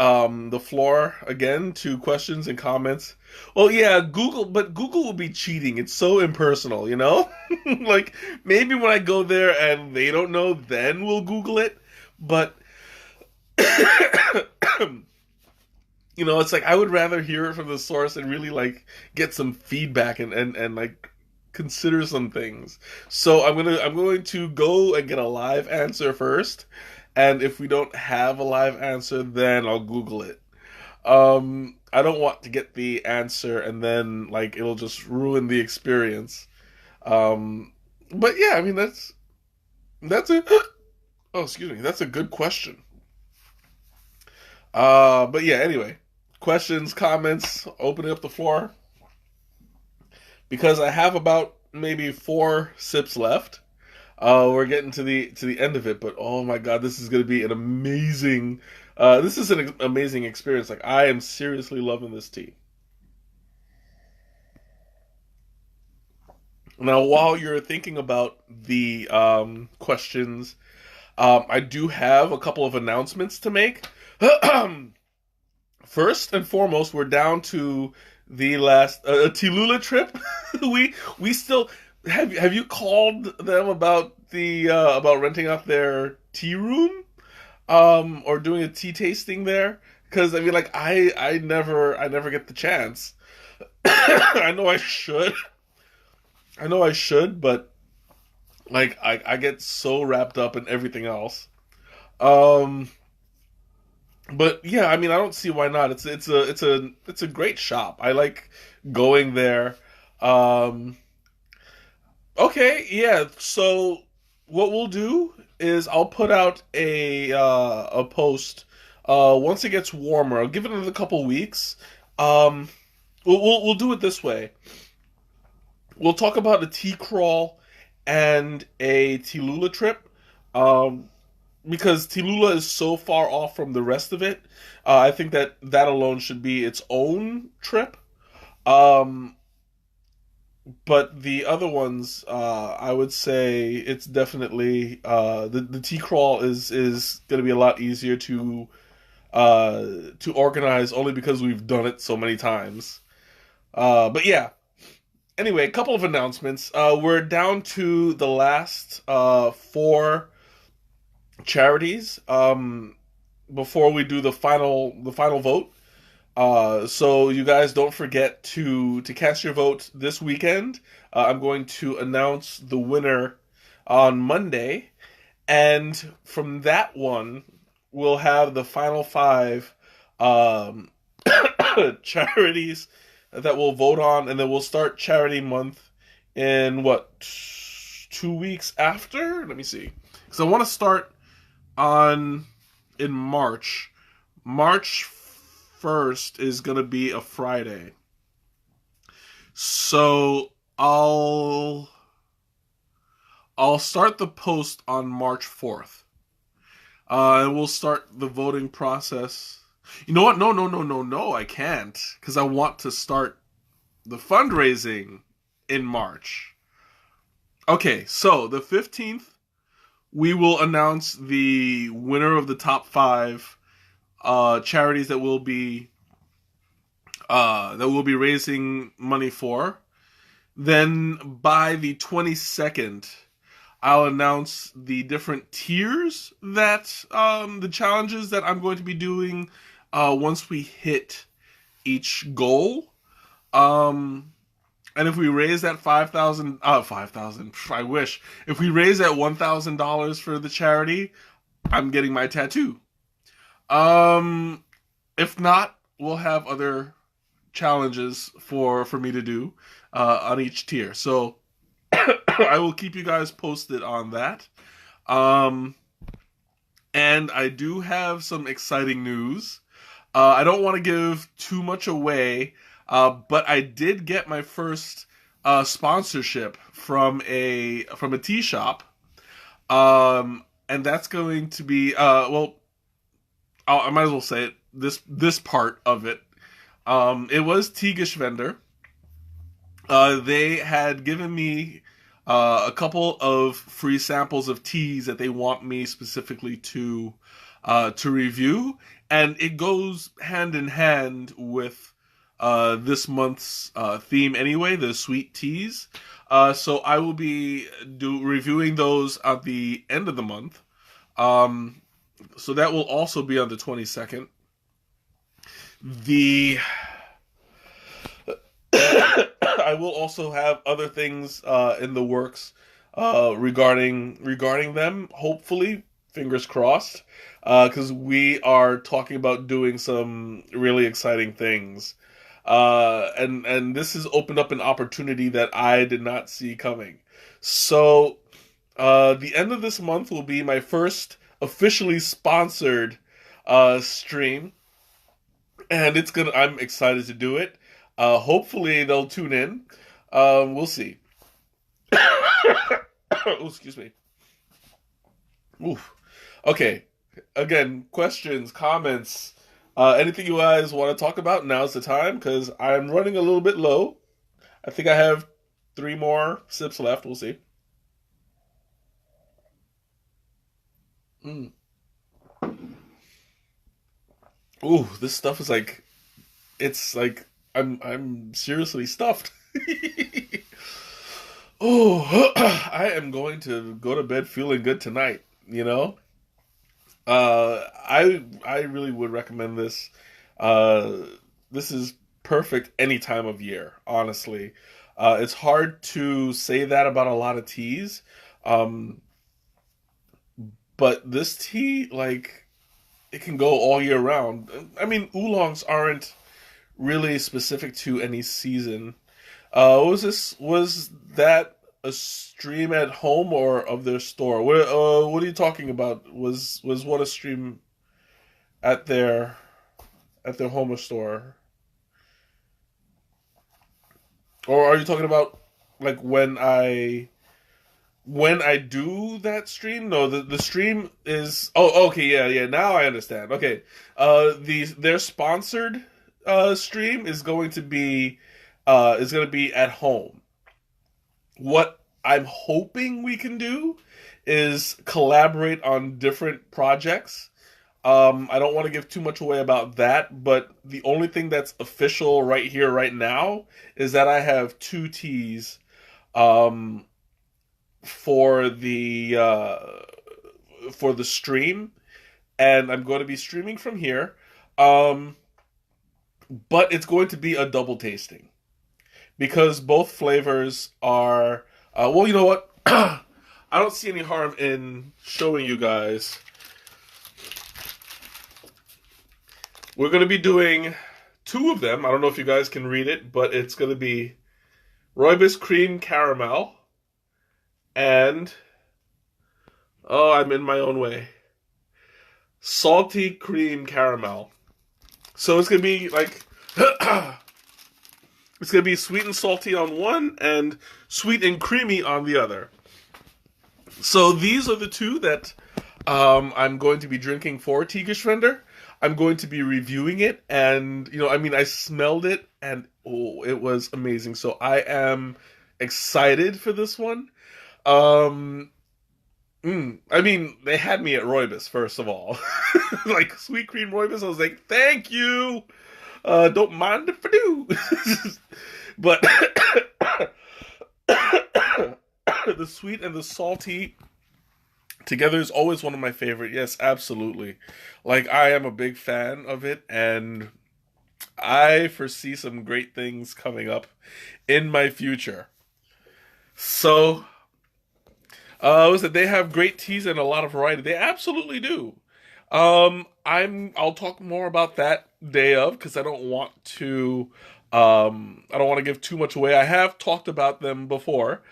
floor again to questions and comments. Well, yeah, Google, but Google will be cheating. It's so impersonal, you know? Like maybe when I go there and they don't know, then we'll Google it. But it's like I would rather hear it from the source and really like get some feedback and like consider some things. So I'm going to go and get a live answer first, and if we don't have a live answer, then I'll Google it. I don't want to get the answer and then like it'll just ruin the experience. But yeah, I mean that's a oh excuse me, that's a good question. But yeah, anyway, questions, comments, opening up the floor because I have about maybe 4 sips left. We're getting to the end of it, but oh my god, this is going to be an amazing. This is an amazing experience. Like I am seriously loving this tea. Now, while you're thinking about the questions, I do have a couple of announcements to make. First and foremost, we're down to the last Tilula trip. We still have you called them about the about renting out their tea room or doing a tea tasting there? Because I mean, like I never get the chance. I know I should. I know I should, but like I get so wrapped up in everything else. Um, but yeah, I mean, I don't see why not. It's a great shop. I like going there. Um, okay, yeah. So what we'll do is I'll put out a post once it gets warmer. I'll give it another couple weeks. Um, we'll do it this way. We'll talk about a tea crawl and a Tilula trip. Um, because Tilula is so far off from the rest of it, I think that that alone should be its own trip. Um, but the other ones, I would say it's definitely the tea crawl is going to be a lot easier to organize only because we've done it so many times. But yeah. Anyway, a couple of announcements. We're down to the last 4 charities before we do the final vote. So you guys don't forget to cast your vote this weekend. I'm going to announce the winner on Monday, and from that one, we'll have the final 5 um, charities that we'll vote on, and then we'll start charity month in what 2 weeks after. Let me see, because I want to start on in March. March 1st is gonna be a Friday, so I'll start the post on March 4th, and we'll start the voting process. You know what? No, no, no, no, no. I can't because I want to start the fundraising in March. Okay, so the 15th we will announce the winner of the top 5 charities that we'll be raising money for. Then by the 22nd, I'll announce the different tiers that the challenges that I'm going to be doing once we hit each goal. Um, and if we raise that 5,000, I wish. If we raise that $1,000 for the charity, I'm getting my tattoo. Um, if not, we'll have other challenges for me to do on each tier. So I will keep you guys posted on that. Um, and I do have some exciting news. I don't want to give too much away. But I did get my first sponsorship from a tea shop, and that's going to be well. I might as well say it. This part of it. It was Teagish vendor. They had given me a couple of free samples of teas that they want me specifically to review, and it goes hand in hand with this month's theme anyway, the sweet teas. So I will be reviewing those at the end of the month. So that will also be on the 22nd. The I will also have other things in the works regarding them. Hopefully, fingers crossed, because we are talking about doing some really exciting things, and this has opened up an opportunity that I did not see coming. So, the end of this month will be my first officially sponsored stream, and I'm excited to do it. Hopefully they'll tune in. We'll see. Oh, excuse me. Oof. Okay. Again, questions, comments, anything you guys want to talk about, now's the time, because I'm running a little bit low. I think I have 3 more sips left. We'll see. Mm. Ooh, this stuff is like, it's like, I'm seriously stuffed. Oh, I am going to go to bed feeling good tonight, you know? I really would recommend this. Uh, this is perfect any time of year, honestly. It's hard to say that about a lot of teas. Um, but this tea, like, it can go all year round. I mean, oolongs aren't really specific to any season. What was this? Was that a stream at home or of their store? What are you talking about? Was what a stream at their home or store? Or are you talking about like when I do that stream? No, the stream is, oh, okay, yeah. Now I understand. Okay. Their sponsored stream is going to be at home. What I'm hoping we can do is collaborate on different projects. I don't want to give too much away about that, but the only thing that's official right here, right now, is that I have 2 teas um, for the stream, and I'm going to be streaming from here. Um, but it's going to be a double tasting because both flavors are. Well, you know what? I don't see any harm in showing you guys. We're going to be doing 2 of them. I don't know if you guys can read it, but it's going to be Rooibos Cream Caramel and, oh, I'm in my own way, Salty Cream Caramel. So it's going to be like, it's going to be sweet and salty on one and sweet and creamy on the other. So these are the 2 that I'm going to be drinking for Tigerschwender. I'm going to be reviewing it, and I mean, I smelled it, and oh, it was amazing. So I am excited for this one. Um, I mean, they had me at Rooibos first of all, like sweet cream Rooibos. I was like, thank you. Don't mind if I do. But the sweet and the salty together is always one of my favorite. Yes, absolutely. Like, I am a big fan of it, and I foresee some great things coming up in my future. So, was that they have great teas and a lot of variety. They absolutely do. I'll talk more about that day of, because I don't want to give too much away. I have talked about them before.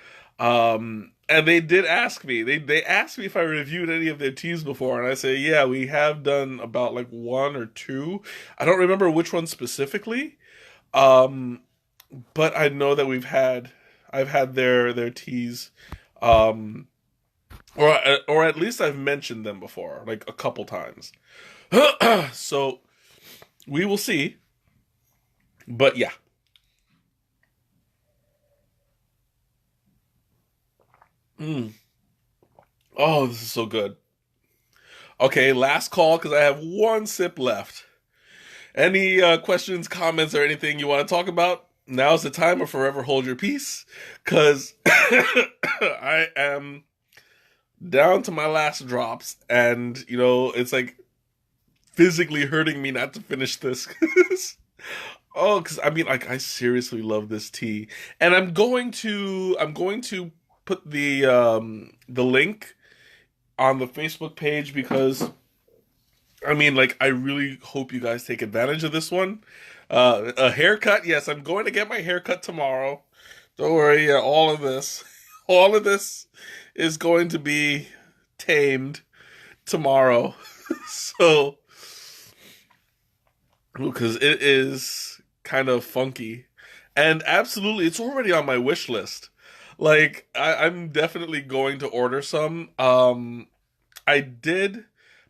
And they did ask me. They asked me if I reviewed any of their teas before, and I say, yeah, we have done about like 1 or 2. I don't remember which one specifically. Um, but I know that I've had their teas, um, or at least I've mentioned them before, like a couple times. So we will see. But yeah. Mm. Oh, this is so good. Okay, last call because I have one sip left. Any questions, comments, or anything you want to talk about? Now's the time, or forever hold your peace, because I am down to my last drops, and it's like physically hurting me not to finish this. Oh, because I mean, like, I seriously love this tea, and I'm going to put the link on the Facebook page because I mean, like, I really hope you guys take advantage of this one. A haircut, yes, I'm going to get my haircut tomorrow. Don't worry, yeah, all of this is going to be tamed tomorrow. So, because it is kind of funky, and absolutely, it's already on my wish list. Like, I'm definitely going to order some. I did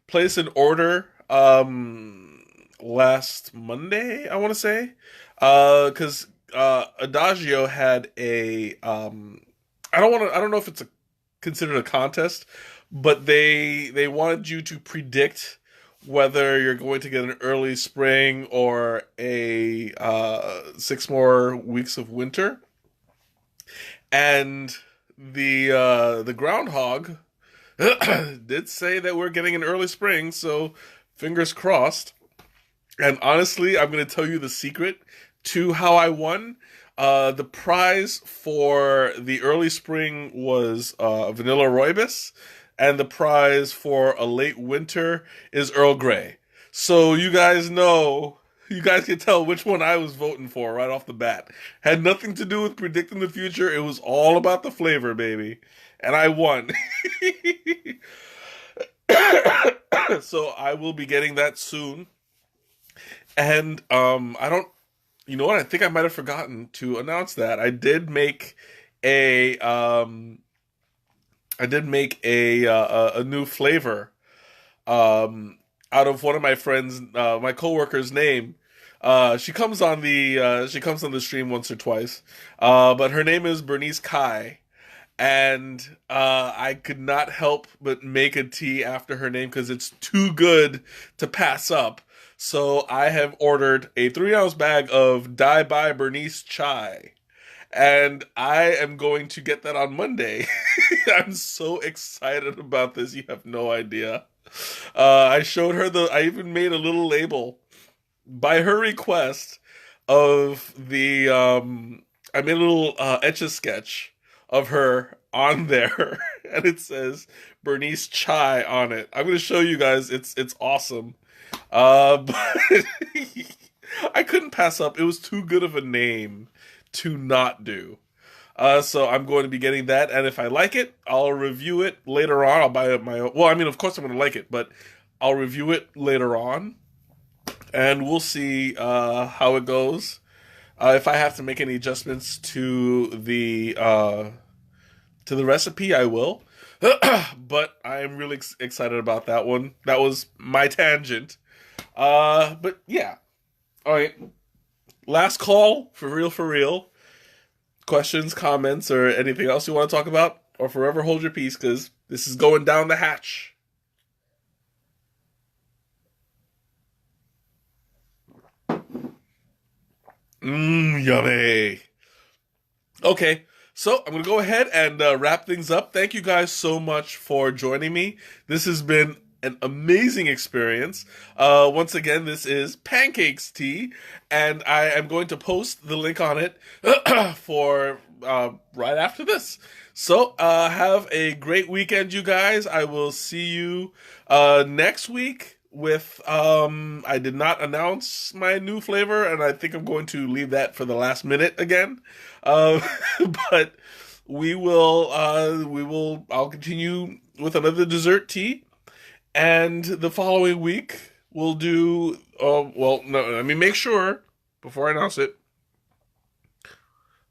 place an order last Monday, I want to say. Cuz Adagio had a I don't know if it's considered a contest, but they wanted you to predict whether you're going to get an early spring or a 6 more weeks of winter. And the groundhog did say that we're getting an early spring, so fingers crossed. And honestly, I'm going to tell you the secret to how I won. The prize for the early spring was vanilla rooibos, and the prize for a late winter is Earl Grey. So you guys can tell which one I was voting for right off the bat. Had nothing to do with predicting the future. It was all about the flavor, baby. And I won. So I will be getting that soon. And I don't you know what? I think I might have forgotten to announce that. A um I did make a new flavor out of one of my friends my coworker's name. She comes on the stream once or twice. But her name is Bernice Kai, and I could not help but make a tea after her name because it's too good to pass up. So I have ordered a 3 ounce bag of Dai by Bernice chai, and I am going to get that on Monday. I'm so excited about this. You have no idea. I showed her I even made a little label by her request of I made a little etch a sketch of her on there, and it says Bernice Chai on it. I'm gonna show you guys. It's awesome. But I couldn't pass up. It was too good of a name to not do. So I'm going to be getting that, and if I like it, I'll review it later on. I'll buy it my own. Well, I mean, of course I'm going to like it, but I'll review it later on, and we'll see how it goes. If I have to make any adjustments to the recipe, I will. But I am really excited about that one. That was my tangent. But yeah. All right. Last call for real, for real. Questions, comments, or anything else you want to talk about, or forever hold your peace because this is going down the hatch. Yummy. Okay, so I'm gonna go ahead and wrap things up. Thank you guys so much for joining me. This has been an amazing experience. Once again, this is Pancakes Tea, and I am going to post the link on it for right after this. So have a great weekend, you guys. I will see you next week with I did not announce my new flavor, and I think I'm going to leave that for the last minute again. Uh, but I'll continue with another dessert tea, and the following week we'll do well, no, I mean, make sure before I announce it,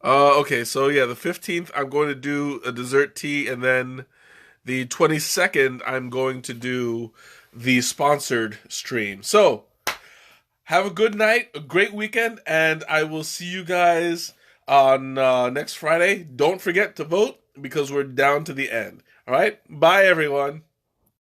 Okay, so yeah, the 15th I'm going to do a dessert tea, and then the 22nd I'm going to do the sponsored stream. So have a good night, a great weekend, and I will see you guys on next Friday. Don't forget to vote because we're down to the end. All right, bye everyone.